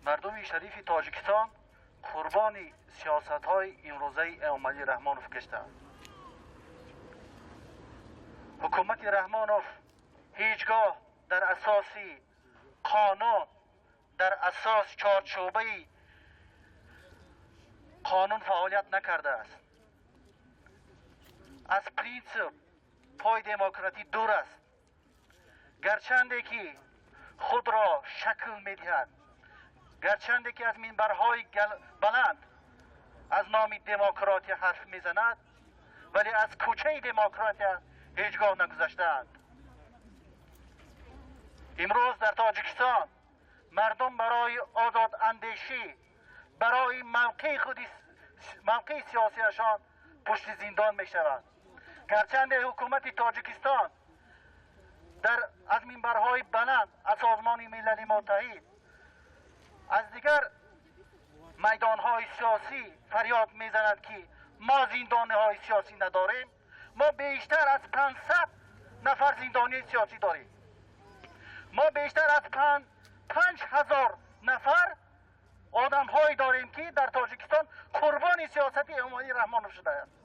مردم شریف تاجیکستان قربانی سیاست های امروزه امامعلی رحمانوف گشتند. حکومت رحمانوف هیچگاه در اساس قانون، در اساس چارچوبه قانون فعالیت نکرده است. از پرینسیپ پای دموکراسی دور است. گرچنده که خود را شکل می‌دهد، گرچنده که از منبرهای بلند از نام دموکراسی حرف میزند، ولی از کوچه دموکراسی هیچگاه نگذشتند. امروز در تاجیکستان مردم برای آزاد اندیشی، برای موقع سیاسیشان پشت زندان می شود. گرچنده حکومت تاجیکستان از منبرهای بلند از سازمان ملل متحد، از دیگر میدانهای سیاسی فریاد میزند که ما زندانهای سیاسی نداریم. ما بیشتر از 500 نفر زندانی سیاسی داریم. ما بیشتر از 5000 نفر آدم هایی داریم که در تاجیکستان قربانی سیاست امامعلی رحمانوف شده است.